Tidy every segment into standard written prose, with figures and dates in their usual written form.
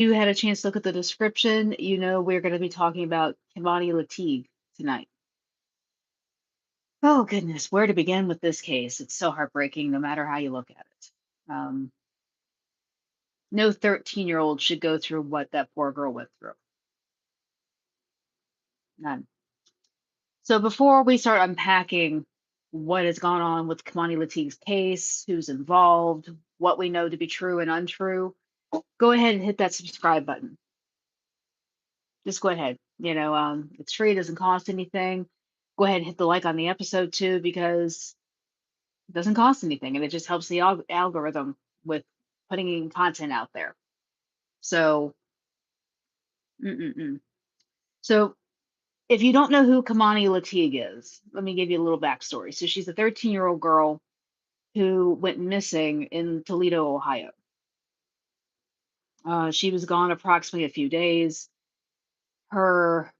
You had a chance to look at the description. You know we're going to be talking about Kiemani Latigue tonight. Oh goodness, where to begin with this case? It's so heartbreaking, no matter how you look at it. No 13-year-old should go through what that poor girl went through. None. So before we start unpacking what has gone on with Kiemani Latigue's case, who's involved, what we know to be true and untrue, go ahead and hit that subscribe button. Just go ahead. It's free, it doesn't cost anything. Go ahead and hit the like on the episode too, because it doesn't cost anything and it just helps the algorithm with putting in content out there. So, so if you don't know who Kiemani Latigue is, let me give you a little backstory. So she's a 13-year-old girl who went missing in Toledo, Ohio. She was gone approximately a few days. Her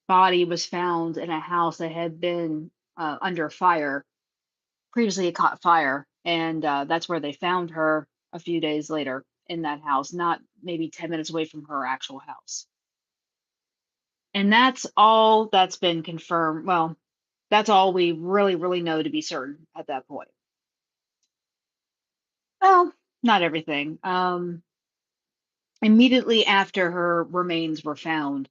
body was found in a house that had been under fire. Previously, it caught fire, and that's where they found her a few days later in that house, not maybe 10 minutes away from her actual house. And that's all that's been confirmed. Well, that's all we really, really know to be certain at that point. Well, not everything. Immediately after her remains were found,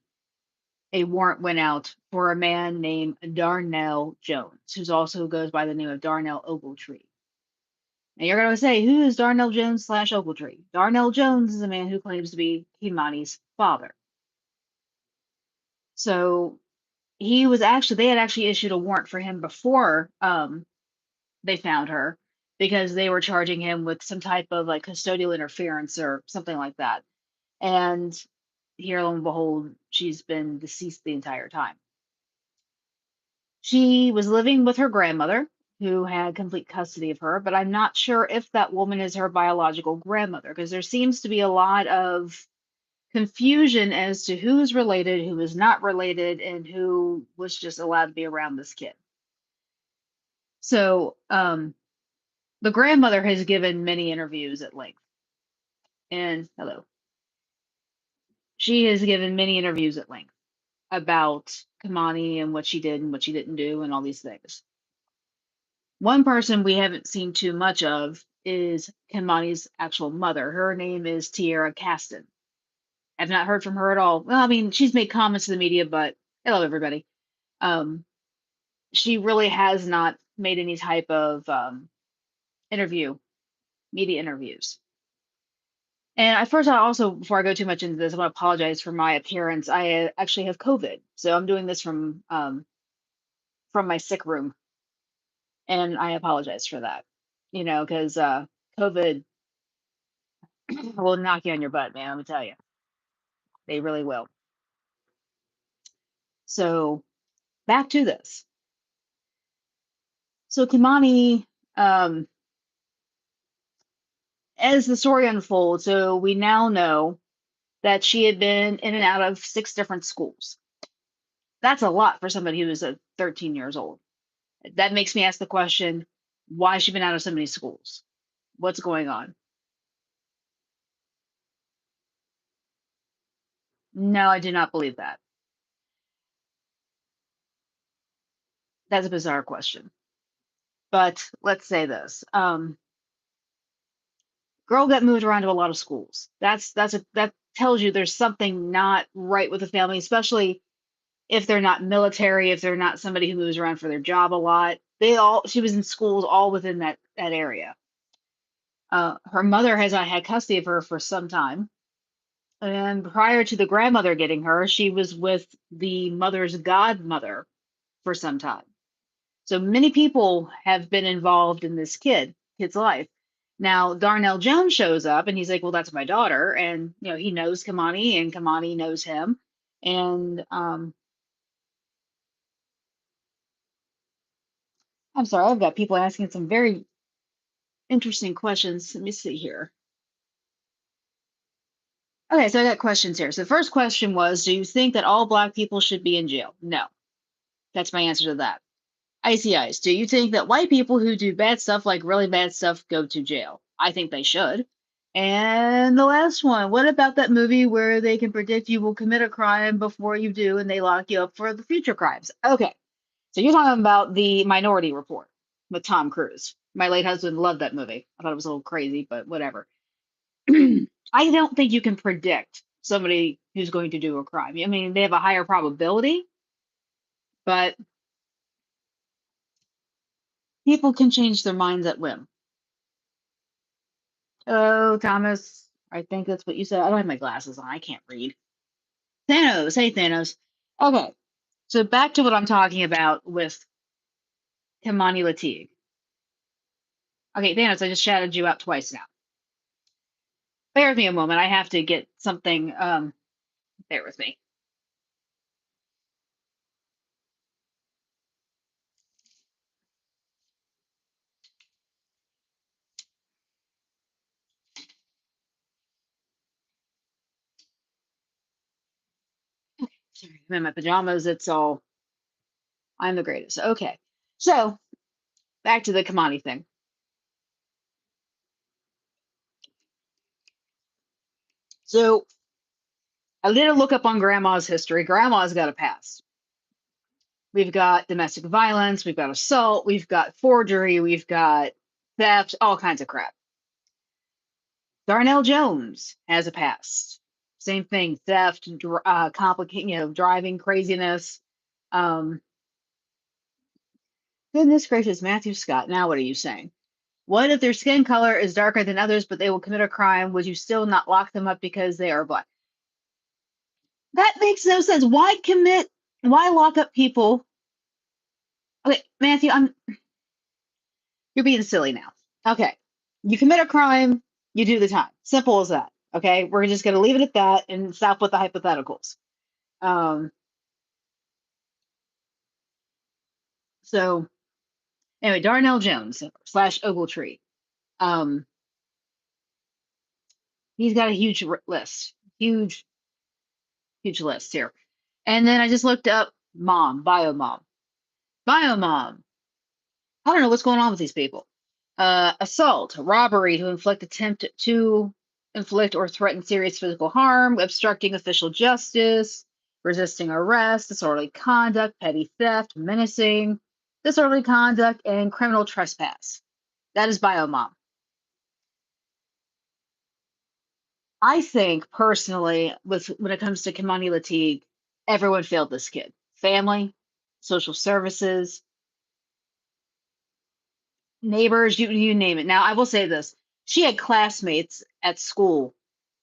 a warrant went out for a man named Darnell Jones, who also goes by the name of Darnell Ogletree. Now you're going to say, who is Darnell Jones / Ogletree? Darnell Jones is a man who claims to be Kiemani's father. So they had actually issued a warrant for him before they found her, because they were charging him with some type of like custodial interference or something like that. And here, lo and behold, she's been deceased the entire time. She was living with her grandmother, who had complete custody of her, but I'm not sure if that woman is her biological grandmother, because there seems to be a lot of confusion as to who is related, who is not related, and who was just allowed to be around this kid. So, the grandmother has given many interviews at length. And hello. She has given many interviews at length about Kiemani and what she did and what she didn't do and all these things. One person we haven't seen too much of is Kiemani's actual mother. Her name is Tiara Caston. I've not heard from her at all. Well, I mean, she's made comments to the media, but hello, everybody. She really has not made any type of media interviews. And before I go too much into this, I want to apologize for my appearance. I actually have COVID, so I'm doing this from my sick room, and I apologize for that. Because COVID will knock you on your butt, man. Let me tell you, they really will. So back to this. So Kiemani, as the story unfolds, so we now know that she had been in and out of 6 different schools. That's a lot for somebody who was 13 years old. That makes me ask the question, why has she been out of so many schools? What's going on? No, I do not believe that. That's a bizarre question. But let's say this. Girl got moved around to a lot of schools. That tells you there's something not right with the family, especially if they're not military, if they're not somebody who moves around for their job a lot. She was in schools all within that area. Her mother has not had custody of her for some time. And prior to the grandmother getting her, she was with the mother's godmother for some time. So many people have been involved in this kid's life. Now, Darnell Jones shows up and he's like, well, that's my daughter. And, he knows Kiemani and Kiemani knows him. And I'm sorry, I've got people asking some very interesting questions. Let me see here. Okay, so I got questions here. So the first question was, do you think that all Black people should be in jail? No. That's my answer to that. Icy Ice, do you think that white people who do bad stuff, like really bad stuff, go to jail? I think they should. And the last one, what about that movie where they can predict you will commit a crime before you do and they lock you up for the future crimes? Okay, so you're talking about the Minority Report with Tom Cruise. My late husband loved that movie. I thought it was a little crazy, but whatever. I don't think you can predict somebody who's going to do a crime. I mean, they have a higher probability, but people can change their minds at whim. Oh, Thomas, I think that's what you said. I don't have my glasses on. I can't read. Thanos. Hey, Thanos. Okay, so back to what I'm talking about with Kiemani Latigue. Okay, Thanos, I just shouted you out twice now. Bear with me a moment. I have to get something. Bear with me. Sorry, I'm in my pajamas. It's all. I'm the greatest. Okay, so back to the Kiemani thing. So I did a look up on Grandma's history. Grandma's got a past. We've got domestic violence, we've got assault, we've got forgery, we've got theft, all kinds of crap. Darnell Jones has a past. Same thing, theft, complicating, driving craziness. Um, Goodness gracious, Matthew Scott. Now, what are you saying? What if their skin color is darker than others, but they will commit a crime? Would you still not lock them up because they are black? That makes no sense. Why commit? Why lock up people? Okay, Matthew, you're being silly now. Okay, you commit a crime, you do the time. Simple as that. Okay, we're just gonna leave it at that and stop with the hypotheticals. Um, so anyway, Darnell Jones slash Ogletree. Um, he's got a huge list, huge, huge list here. And then I just looked up mom, bio mom, bio mom. I don't know what's going on with these people. Assault, robbery to inflict attempt to inflict or threaten serious physical harm, obstructing official justice, resisting arrest, disorderly conduct, petty theft, menacing, disorderly conduct, and criminal trespass. That is bio mom. I think personally, with when it comes to Kiemani Latigue, everyone failed this kid. Family, social services, neighbors, you name it. Now, I will say this. She had classmates at school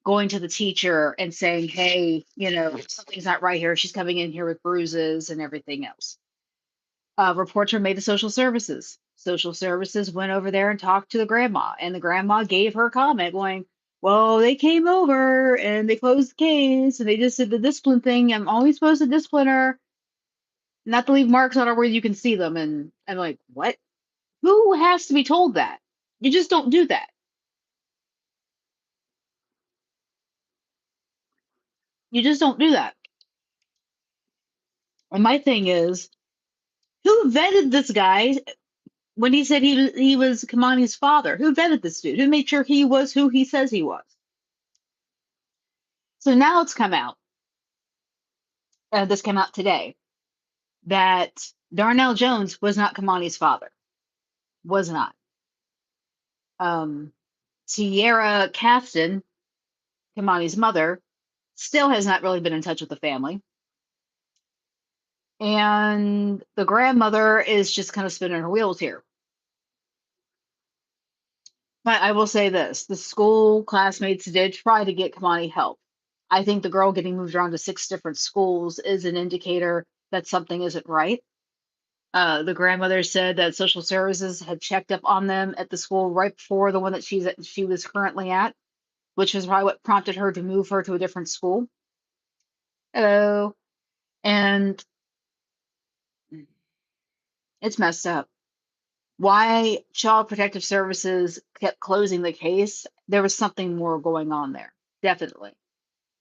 going to the teacher and saying, "Hey, something's not right here. She's coming in here with bruises and everything else." Reports were made to social services. Social services went over there and talked to the grandma, and the grandma gave her comment going, "Well, they came over and they closed the case and they just did the discipline thing. I'm always supposed to discipline her, not to leave marks on her where you can see them." And I'm like, "What? Who has to be told that? You just don't do that. You just don't do that." And my thing is, who vetted this guy when he said he was Kamani's father? Who vetted this dude? Who made sure he was who he says he was? So now it's come out. This came out today that Darnell Jones was not Kamani's father. Was not. Um, Tierra Caston, Kamani's mother, still has not really been in touch with the family. And the grandmother is just kind of spinning her wheels here. But I will say this, the school classmates did try to get Kamani help. I think the girl getting moved around to 6 different schools is an indicator that something isn't right. The grandmother said that social services had checked up on them at the school right before the one that she was currently at, which was probably what prompted her to move her to a different school. Oh, and it's messed up. Why Child Protective Services kept closing the case? There was something more going on there, definitely,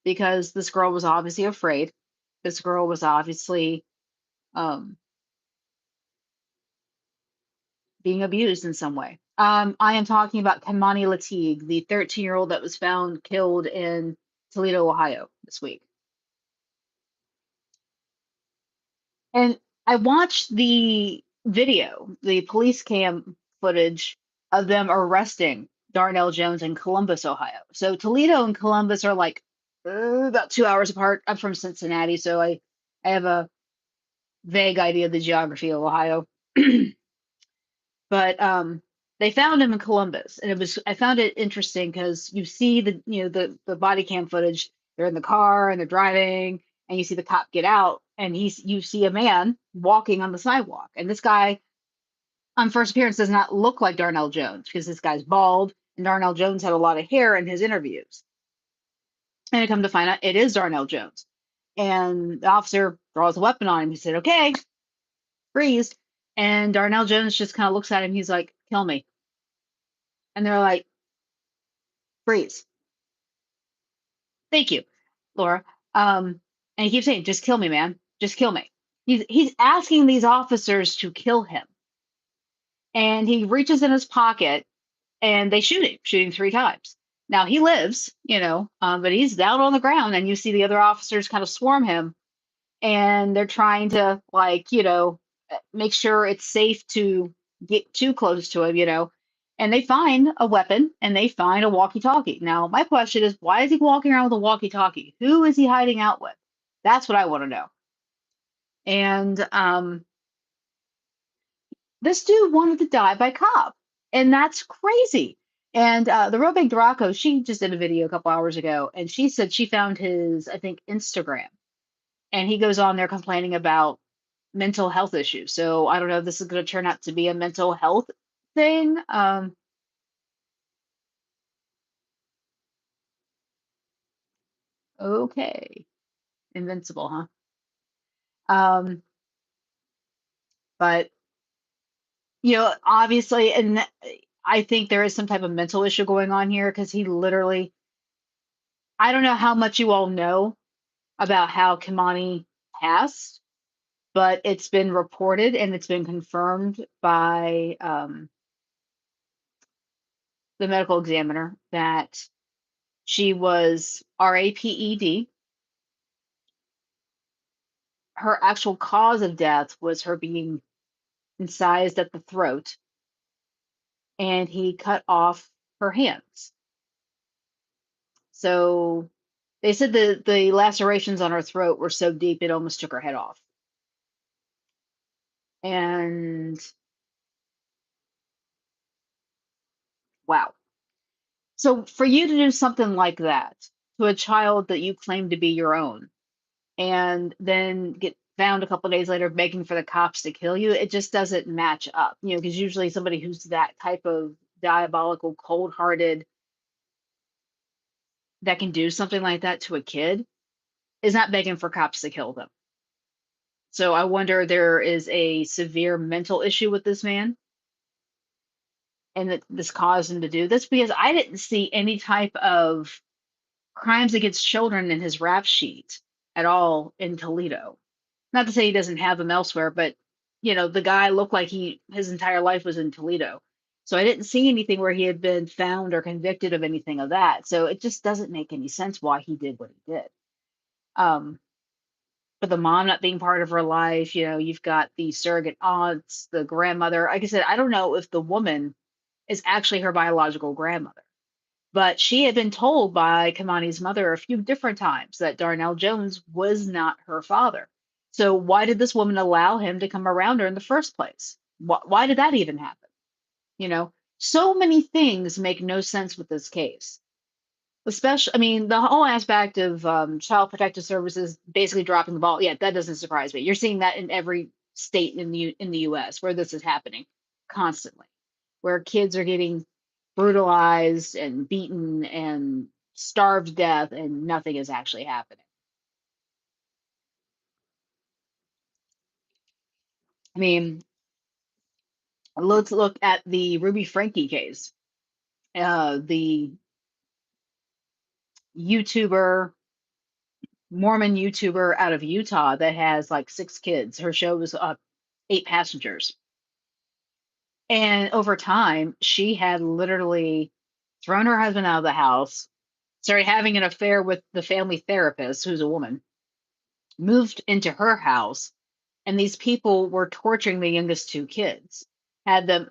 because this girl was obviously afraid. This girl was obviously um, being abused in some way. I am talking about Kiemani Latigue, the 13-year-old that was found killed in Toledo, Ohio this week. And I watched the video, the police cam footage of them arresting Darnell Jones in Columbus, Ohio. So Toledo and Columbus are like about 2 hours apart. I'm from Cincinnati, so I have a vague idea of the geography of Ohio. But they found him in Columbus, and it was I found it interesting because you see the body cam footage. They're in the car and they're driving, and you see the cop get out, and you see a man walking on the sidewalk, and this guy on first appearance does not look like Darnell Jones because this guy's bald, and Darnell Jones had a lot of hair in his interviews, and I come to find out it is Darnell Jones, and the officer draws a weapon on him. He said, "Okay, freeze," and Darnell Jones just kind of looks at him. He's like, "Kill me," and they're like, "Freeze." Thank you, Laura. And he keeps saying, "Just kill me, man. Just kill me." He's asking these officers to kill him, and he reaches in his pocket, and they shoot him 3 times. Now he lives, but he's down on the ground, and you see the other officers kind of swarm him, and they're trying to make sure it's safe to get too close to him. And they find a weapon and they find a walkie-talkie. Now, my question is, why is he walking around with a walkie-talkie? Who is he hiding out with? That's what I want to know. And this dude wanted to die by cop, and that's crazy. And the real big Draco, she just did a video a couple hours ago, and she said she found his, I think, Instagram, and he goes on there complaining about mental health issues. So I don't know if this is going to turn out to be a mental health thing. Okay, invincible, huh? Um, but obviously, and I think there is some type of mental issue going on here because he literally, I don't know how much you all know about how Kimani passed, but it's been reported and it's been confirmed by the medical examiner that she was RAPED. Her actual cause of death was her being incised at the throat, and he cut off her hands. So they said the lacerations on her throat were so deep it almost took her head off. And wow. So for you to do something like that to a child that you claim to be your own, and then get found a couple of days later begging for the cops to kill you, it just doesn't match up. Because usually somebody who's that type of diabolical, cold-hearted, that can do something like that to a kid is not begging for cops to kill them. So I wonder there is a severe mental issue with this man, and that this caused him to do this, because I didn't see any type of crimes against children in his rap sheet at all in Toledo. Not to say he doesn't have them elsewhere, but the guy looked like his entire life was in Toledo. So I didn't see anything where he had been found or convicted of anything of that. So it just doesn't make any sense why he did what he did. Um, but the mom not being part of her life, you've got the surrogate aunts, the grandmother. Like I said, I don't know if the woman is actually her biological grandmother, but she had been told by Kamani's mother a few different times that Darnell Jones was not her father. So why did this woman allow him to come around her in the first place? Why did that even happen? So many things make no sense with this case. Especially, I mean, the whole aspect of child protective services basically dropping the ball. Yeah, that doesn't surprise me. You're seeing that in every state in the U.S. where this is happening constantly, where kids are getting brutalized and beaten and starved to death, and nothing is actually happening. I mean, let's look at the Ruby Frankie case. The YouTuber, Mormon YouTuber out of Utah that has like 6 kids. Her show was 8 passengers. And over time, she had literally thrown her husband out of the house, started having an affair with the family therapist, who's a woman, moved into her house, and these people were torturing the youngest two kids, had them,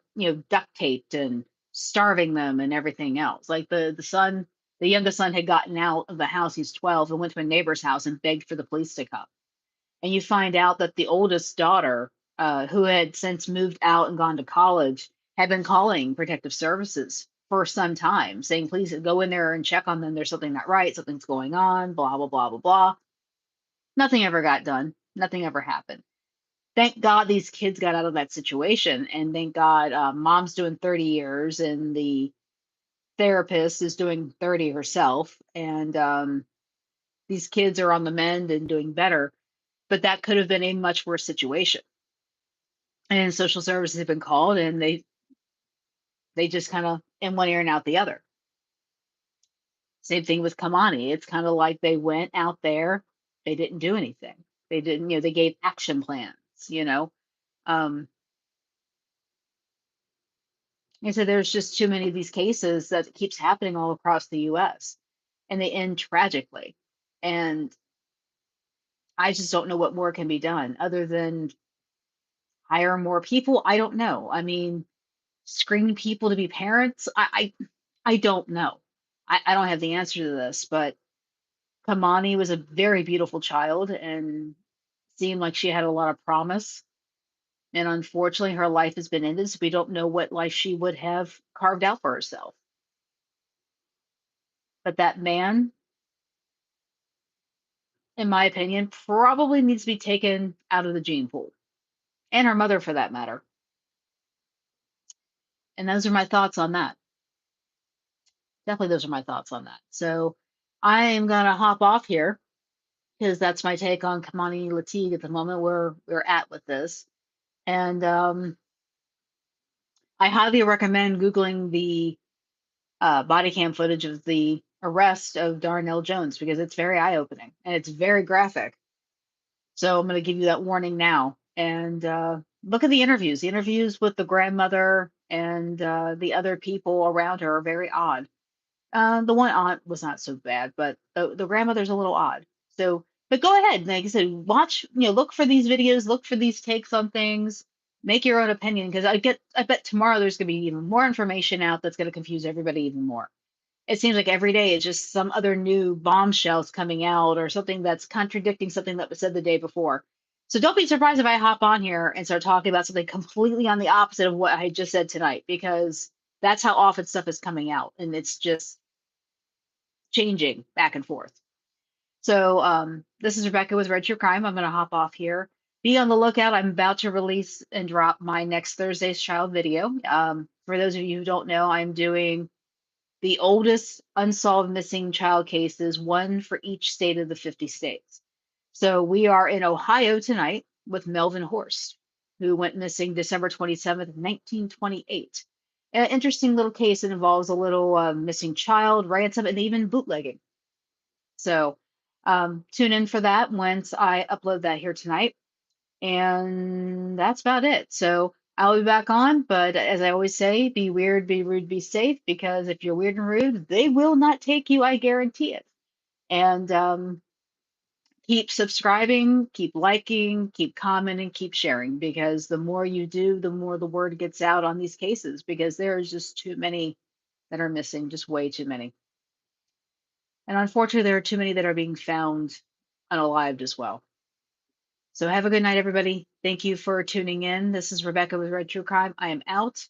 duct taped and starving them and everything else. Like the youngest son had gotten out of the house, he's 12, and went to a neighbor's house and begged for the police to come. And you find out that the oldest daughter, who had since moved out and gone to college, had been calling protective services for some time, saying, please go in there and check on them. There's something not right. Something's going on, blah, blah, blah, blah, blah. Nothing ever got done. Nothing ever happened. Thank God these kids got out of that situation. And thank God mom's doing 30 years and the therapist is doing 30 herself. And these kids are on the mend and doing better. But that could have been a much worse situation. And social services have been called and they just kind of in one ear and out the other. Same thing with Kiemani. It's kind of like they went out there, they didn't do anything. They didn't, they gave action plans, you know. Um, and so there's just too many of these cases that keeps happening all across the US and they end tragically. And I just don't know what more can be done other than hire more people. I don't know. I mean, screen people to be parents. I don't know. I don't have the answer to this, but Kamani was a very beautiful child and seemed like she had a lot of promise. And unfortunately, her life has been ended, so we don't know what life she would have carved out for herself. But that man, in my opinion, probably needs to be taken out of the gene pool, and her mother for that matter. And those are my thoughts on that. Definitely, those are my thoughts on that. So I am going to hop off here because that's my take on Kiemani Latigue at the moment where we're at with this. And I highly recommend Googling the body cam footage of the arrest of Darnell Jones because it's very eye opening and it's very graphic. So I'm going to give you that warning now. And look at the interviews. The interviews with the grandmother and the other people around her are very odd. The one aunt was not so bad, but the grandmother's a little odd. So, but go ahead. Like I said, watch, look for these videos, look for these takes on things, make your own opinion. Because I bet tomorrow there's going to be even more information out that's going to confuse everybody even more. It seems like every day it's just some other new bombshells coming out or something that's contradicting something that was said the day before. So don't be surprised if I hop on here and start talking about something completely on the opposite of what I just said tonight, because that's how often stuff is coming out and it's just changing back and forth. So this is Rebecca with Red True Crime. I'm going to hop off here. Be on the lookout. I'm about to release and drop my next Thursday's Child video. For those of you who don't know, I'm doing the oldest unsolved missing child cases, one for each state of the 50 states. So we are in Ohio tonight with Melvin Horst, who went missing December 27th, 1928. An interesting little case that involves a little missing child, ransom, and even bootlegging. So tune in for that once I upload that here tonight. And that's about it. So I'll be back on, but as I always say, be weird, be rude, be safe, because if you're weird and rude, they will not take you, I guarantee it. And keep subscribing, keep liking, keep commenting, keep sharing, because the more you do, the more the word gets out on these cases, because there's just too many that are missing, just way too many. And unfortunately, there are too many that are being found unalived as well. So have a good night, everybody. Thank you for tuning in. This is Rebecca with Red True Crime. I am out.